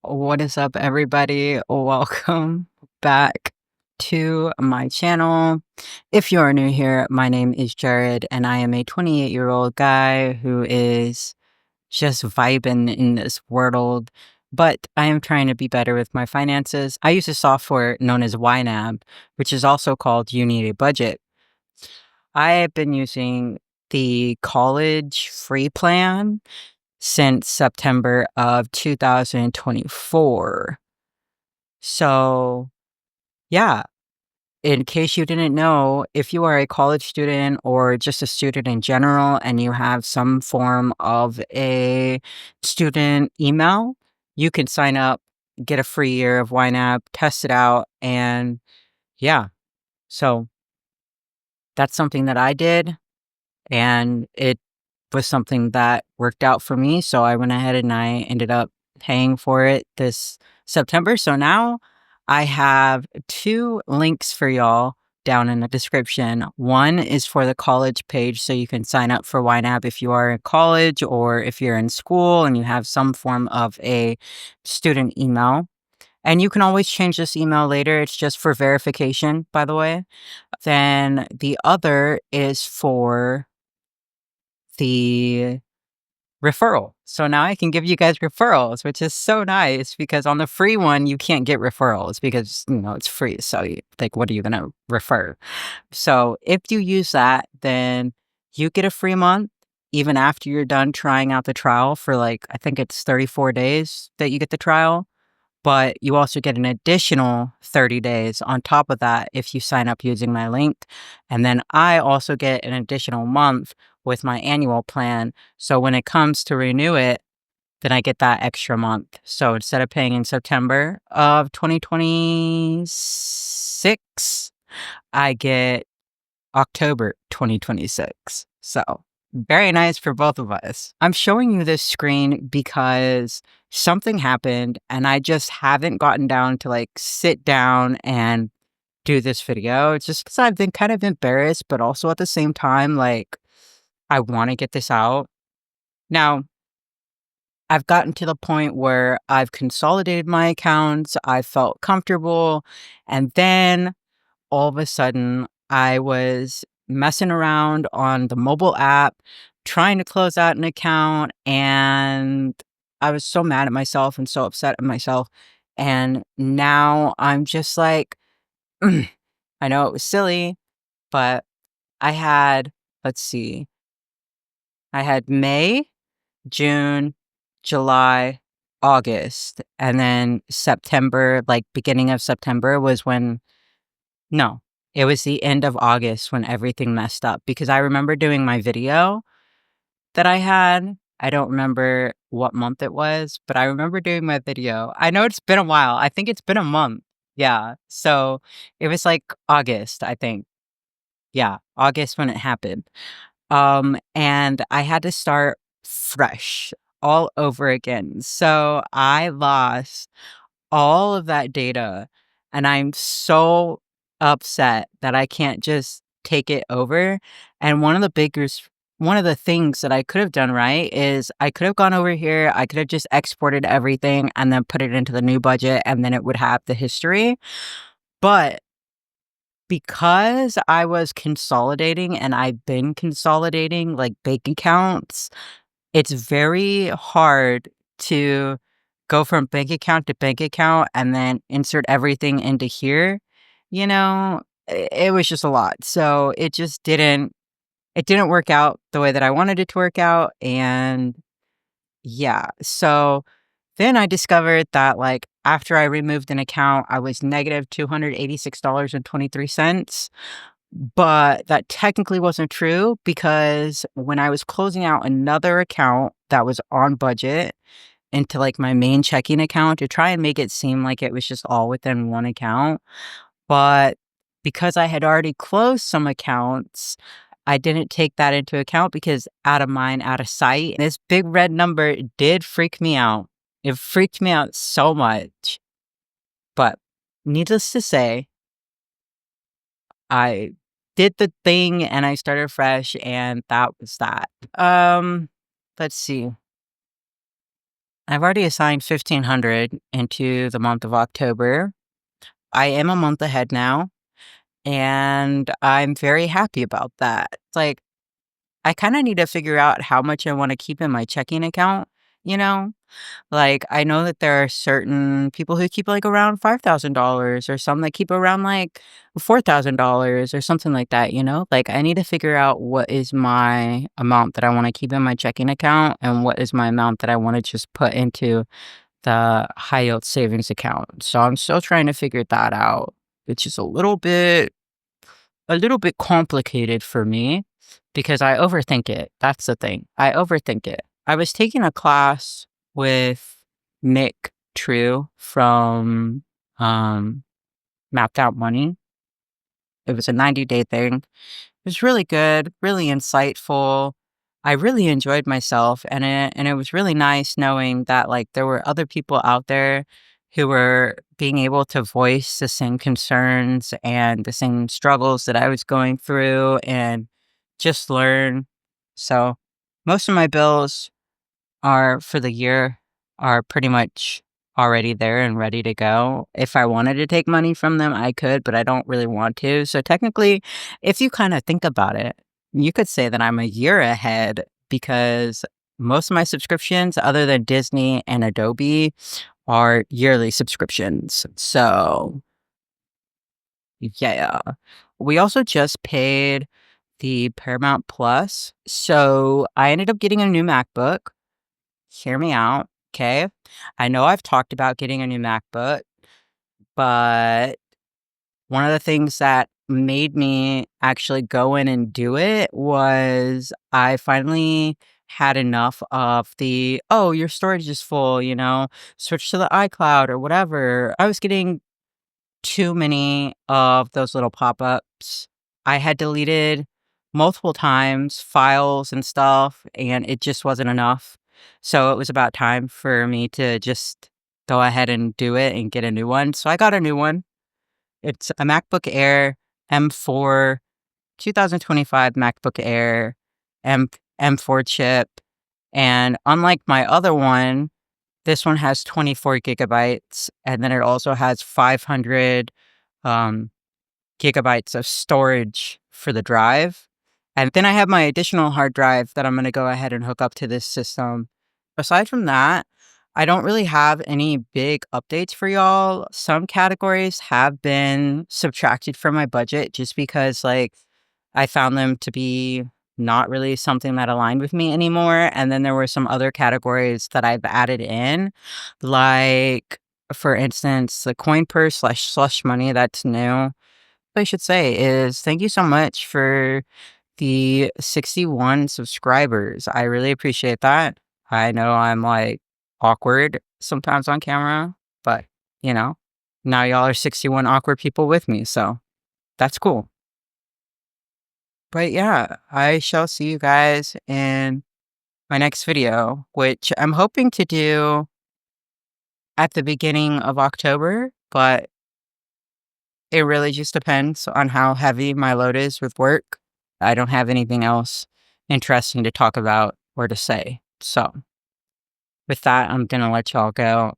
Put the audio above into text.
What is up, everybody? Welcome back to my channel. If you are new here, my name is Jared, and I am a 28-year-old guy who is just vibing in this world, but I am trying to be better with my finances. I use a software known as YNAB, which is also called You Need a Budget. I have been using the college free plan since September of 2024. So, yeah, in case you didn't know, if you are a college student or just a student in general and you have some form of a student email, you can sign up, get a free year of YNAB, test it out, and yeah. So, that's something that I did, and it was something that worked out for me, so I went ahead and I ended up paying for it this September. So now I have 2 links for y'all down in the description. One is for the college page, so you can sign up for YNAB if you are in college or if you're in school and you have some form of a student email. And you can always change this email later. It's just for verification, by the way. Then the other is for the referral. So now I can give you guys referrals, which is so nice because on the free one, you can't get referrals because, it's free. So what are you going to refer? So if you use that, then you get a free month even after you're done trying out the trial for I think it's 34 days that you get the trial. But you also get an additional 30 days on top of that if you sign up using my link. And then I also get an additional month with my annual plan. So when it comes to renew it, then I get that extra month. So instead of paying in September of 2026, I get October 2026. So very nice for both of us. I'm showing you this screen because something happened and I just haven't gotten down to sit down and do this video. It's just because I've been kind of embarrassed, but also at the same time, I want to get this out. Now, I've gotten to the point where I've consolidated my accounts, I felt comfortable, and then all of a sudden, I was messing around on the mobile app, trying to close out an account, and I was so mad at myself and so upset at myself. And now I'm just I know it was silly, but I had, let's see, I had May, June, July, August, and then September, beginning of September was when no, it was the end of August when everything messed up because I remember doing my video that I had. I don't remember what month it was, but I remember doing my video. I know it's been a while. I think it's been a month. Yeah. So it was August, I think. Yeah, August when it happened. And I had to start fresh all over again. So I lost all of that data, and I'm so upset that I can't just take it over. And one of the things that I could have done right is I could have gone over here, I could have just exported everything and then put it into the new budget, and then it would have the history. But because I was consolidating and I've been consolidating bank accounts, it's very hard to go from bank account to bank account and then insert everything into here. It was just a lot. So it didn't work out the way that I wanted it to work out. And yeah, so then I discovered that after I removed an account, I was negative $286.23. But that technically wasn't true because when I was closing out another account that was on budget into my main checking account to try and make it seem like it was just all within one account. But because I had already closed some accounts, I didn't take that into account because out of mind, out of sight. This big red number did freak me out. It freaked me out so much. But needless to say, I did the thing and I started fresh, and that was that. Let's see. I've already assigned 1,500 into the month of October. I am a month ahead now, and I'm very happy about that. It's like, I kinda need to figure out how much I wanna keep in my checking account, you know? Like, I know that there are certain people who keep, like, around $5,000 or some that keep around, like, $4,000 or something like that, you know? Like, I need to figure out what is my amount that I wanna keep in my checking account and what is my amount that I wanna just put into the high yield savings account. So I'm still trying to figure that out, which is a little bit complicated for me because I overthink it. That's the thing. I overthink it. I was taking a class with Nick True from um, Mapped Out Money. It was a 90-day thing. It was really good, really insightful. I really enjoyed myself, and it was really nice knowing that, like, there were other people out there who were being able to voice the same concerns and the same struggles that I was going through and just learn. So, most of my bills are for the year are pretty much already there and ready to go. If I wanted to take money from them, I could, but I don't really want to. So technically, if you kind of think about it, you could say that I'm a year ahead because most of my subscriptions, other than Disney and Adobe, are yearly subscriptions. So, yeah. We also just paid the Paramount Plus. So, I ended up getting a new MacBook. Hear me out, okay? I know I've talked about getting a new MacBook, but one of the things that made me actually go in and do it was I finally had enough of the, "Oh, your storage is full," switch to the iCloud or whatever. I was getting too many of those little pop-ups. I had deleted multiple times files and stuff, and it just wasn't enough. So it was about time for me to just go ahead and do it and get a new one. So I got a new one. It's a MacBook Air M4, 2025 MacBook Air M M4 chip. And unlike my other one, this one has 24 gigabytes, and then it also has 500 um, gigabytes of storage for the drive. And then I have my additional hard drive that I'm going to go ahead and hook up to this system. Aside from that, I don't really have any big updates for y'all. Some categories have been subtracted from my budget just because, like, I found them to be not really something that aligned with me anymore. And then there were some other categories that I've added in, like, for instance, the coin purse slash slush money that's new. What I should say is thank you so much for the 61 subscribers. I really appreciate that. I know I'm like awkward sometimes on camera, but you know, now y'all are 61 awkward people with me. So that's cool. But yeah, I shall see you guys in my next video, which I'm hoping to do at the beginning of October, but it really just depends on how heavy my load is with work. I don't have anything else interesting to talk about or to say. So, with that, I'm going to let y'all go.